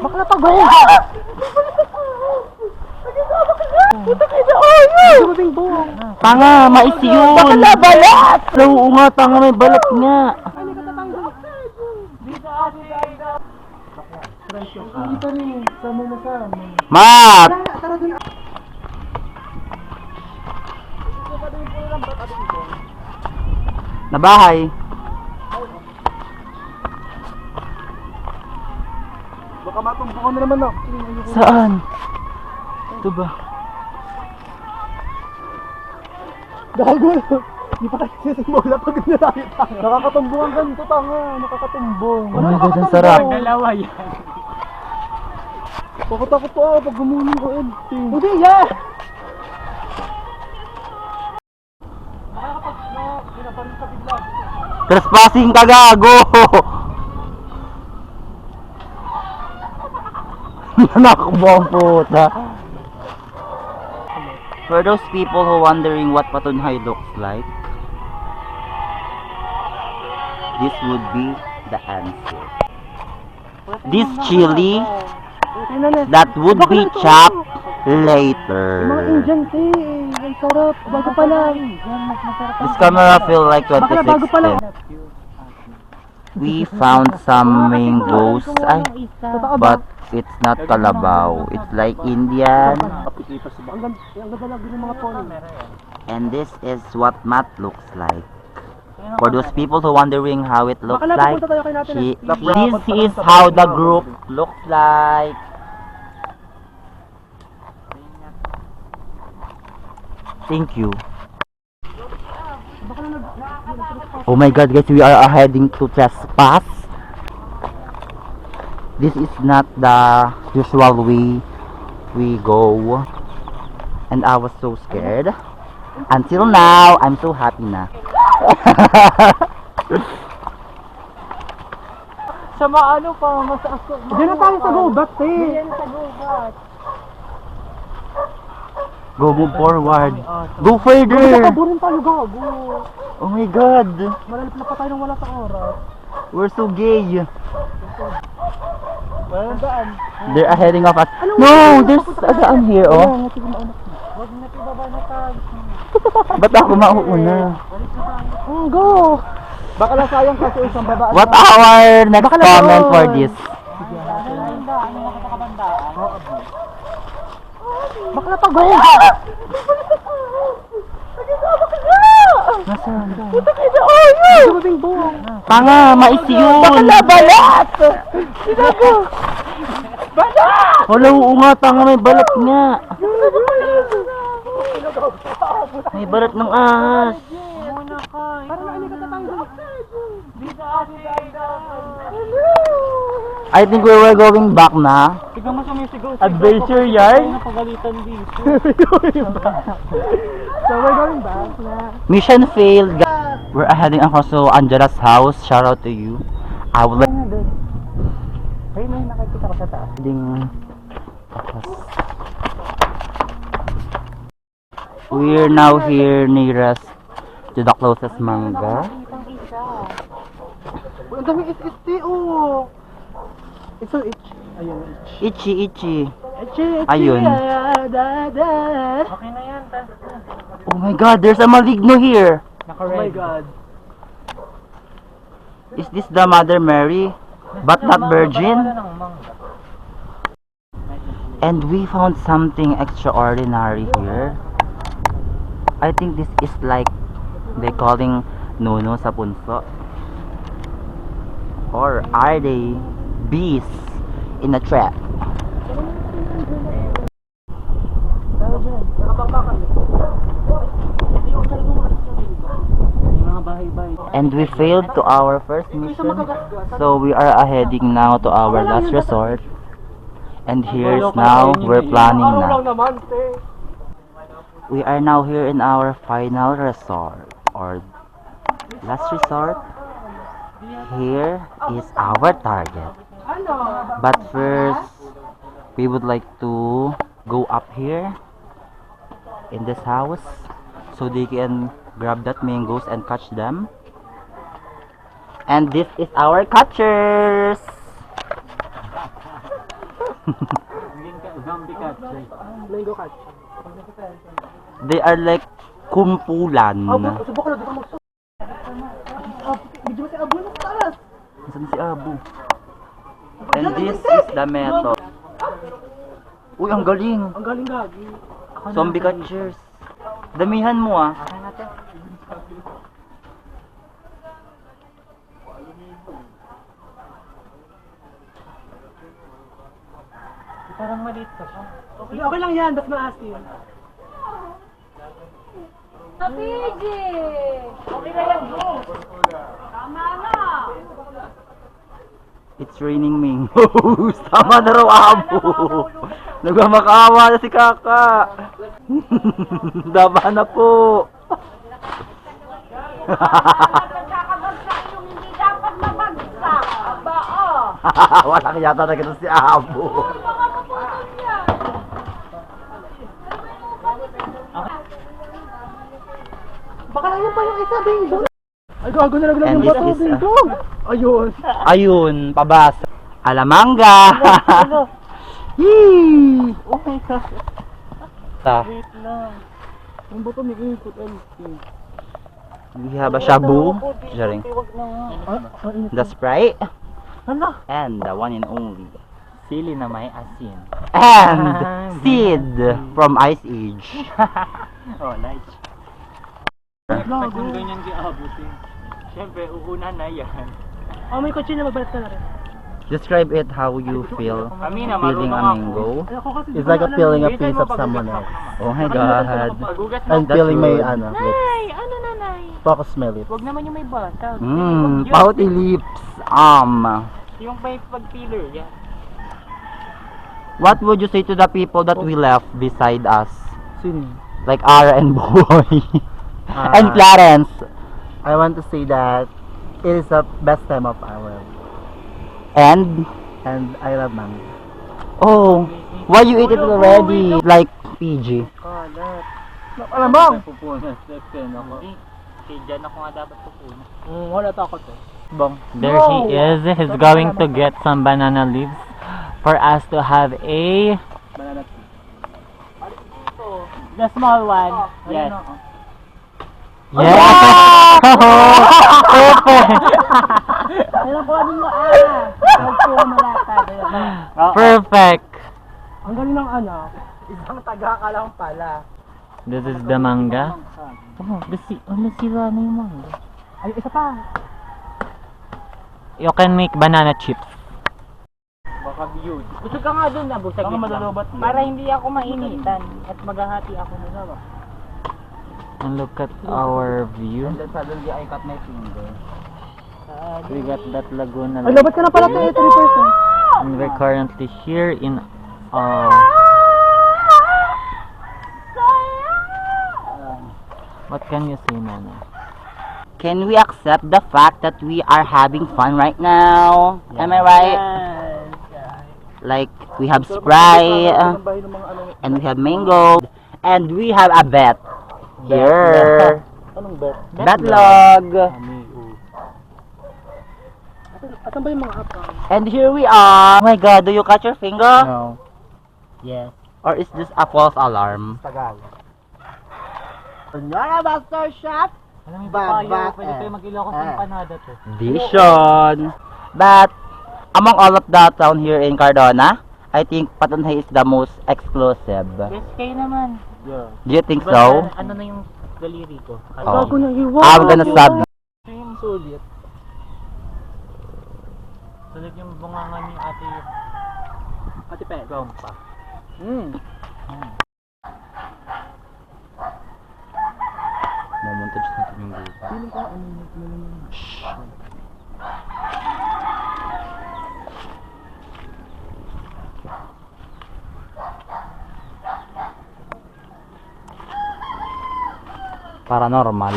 Bakla pa go! Tanga, mais yun! Bakla balat! Oo nga, tanga, may balat nga. Mat! Na bahay. Baka matumbukan na naman, no? Saan? Ito ba? Gago! Hindi pa kasi simula pag nilakit tayo. Nakakatumbong ang ganito, tanga. Nakakatumbong. Oh my God, ang sarap. Dalawa yan. Takot-takot po ako pag gumunin ko, Ed. Hindi, yan! Trespassing ka, gago! Nakakbo ang puta. For those people who wondering what Patunhay looks like, this would be the answer. This chili that would be chopped later. Indian tea. Ang sarap. Bago pa lang. This camera feel like 2016. We found some mangoes, but it's not kalabaw. It's like Indian. Ang ganda lagi ng mga pony. And this is what mat looks like. For those people who wondering how it looks like, this is how the group looks like. Thank you. Oh my God, guys, we are heading to trespass. This is not the usual way we go, and I was so scared. Until now, I'm so happy na. Sa maano pa, mataas ko. Diyan na tayo sa go-back, eh. Diyan sa gubat. Go, move forward. Go further. Nakaburin tayo, gago. Oh my God, Malalap na pa tayo ng wala sa oras. we're so gay. Walang daan. They're heading off us. No, there's a daan here, oh. Huwag na tibaba na tayo. Ba't ako mauuna? Go! Baka lang sayang kasi isang babaan. What our next comment for this? Bakla pa go! Nasaan? Dumating Tanga, mais yun! Bakla balat! Wala, oo nga, tanga, may balat nga. May balat ng ahas. Muna ka. Parang naalikat na tayo. I think we were going back na. Tignan mo sumisigaw. Adventure yard? Napagalitan dito. So we're going back na. Mission failed. We're heading across to Angela's house. Shout out to you. I would like... Ay, may nakikita ko sa taas. Heading we're now here nearest to the closest manga. Ang daming it-it, oh! It's so itch. Ayun, itch. Itchy. Itchy, Ayun. Okay na yan. Oh my God, there's a maligno here. Oh my God. Is this the Mother Mary? But not virgin? And we found something extraordinary here. I think this is like they calling Nuno sa punso. Or are they bees in a trap? And we failed to our first mission, so we are heading now to our last resort. And here's now, we're planning na. We are now here in our final resort, or last resort. Here is our target. But first, we would like to go up here in this house so they can grab that mangoes and catch them. And this is our catchers. Zombie catcher. Mango cat. They are like kumpulan. Subok na, di ka magso. Medyo si Abo na talas. Nasaan si Abu? And this is the method. Uy, ang galing. Ang galing gagi. Zombie catchers. Damihan mo ah. Parang maliit ka pa. Okay lang yan, ba't maasin? PJ! Okay na yan, bro. Tama na. It's raining mangoes. Tama na raw, Abu. Nagmamakaawa na si Kaka. Daba na po. Nagkakabagsak yung hindi dapat mabagsak. Aba, Walang yata na ganun si Abu. Mga maputol niya. Baka lang yun pa yung isa, Bingo. Ay, gago na lang And yung this bato, is, Bingo. Ayun. Ayun, pabasa. Alamanga. Yee! Oh my God. Ah, Wait lang. Ang bato may ikot, we have a shabu. Jaring. Huwag na nga. The Sprite. Hala. And the one and only. Sili na may asin. And Sid from Ice Age. Oh, nice. Bakit kung ganyan giabutin? Siyempre, uuna na yan. Oh, may kotse na, magbalat ka na rin. Describe it how you feel Kami na, feeling a mango. Ay, ako kasi, It's like a feeling a Bilisan piece mo, of someone else. Oh my god. Pagugat mo. And That's feeling may good. ano, lips. Ay, ano nanay? Focus my lips. Huwag naman yung may basag. Pouty lips. Yung may pag-filler, yan. What would you say to the people that we left beside us? Sino? Like Ara and Boy. Ah. And Clarence. I want to say that it is the best time of our life. And And I love mango. oh, why you eat it already? Like PG. Kalat. Alam mo, Pupunas. Nagsen ako. Hindi. Dyan ako nga dapat pupunas. wala takot eh. Bang. There he is. He's going to get some banana leaves for us to have a... Banana tea. The small one. Yes. Yes! Ayun ko, ano mo, Nagpo mo lahat. Perfect. Ang galing ng anak. Isang taga ka lang pala. This is the manga. Oh, nasira na yung manga. Ay, isa pa. You can make banana chips. Baka view. Gusto ka nga dun na busag. Baka malulubat mo. Para hindi ako mainitan at maghahati ako na naman. And look at our view. then suddenly I cut my finger. We got that Laguna Ay, labat ka na pala tayo, 3%. and we're currently here in what can you say, Nana? Can we accept the fact that we are having fun right now? Am I right? Like we have Sprite and we have mango and we have a bet here. Anong bet? Betlog. Asan ba yung mga app? And here we are. Oh my god, do you catch your finger? No. Yes. Or is this a false alarm? Tagalog. Kunyara, Master Chef! Alam mo Bad, pa bad, pwede kayo mag-Ilocos ng panada to. Vision. But among all of the town here in Cardona, I think Patunhay is the most exclusive. Yes, kayo naman. Yeah. Do you think But, so? ano na yung daliri ko? Oh. Bago na hiwa. I'm gonna sub. Yung sulit. Sulit yung bungangan ni ate. Ate Pe. Gompa. Mamontage natin yung group. Feeling ko, Paranormal.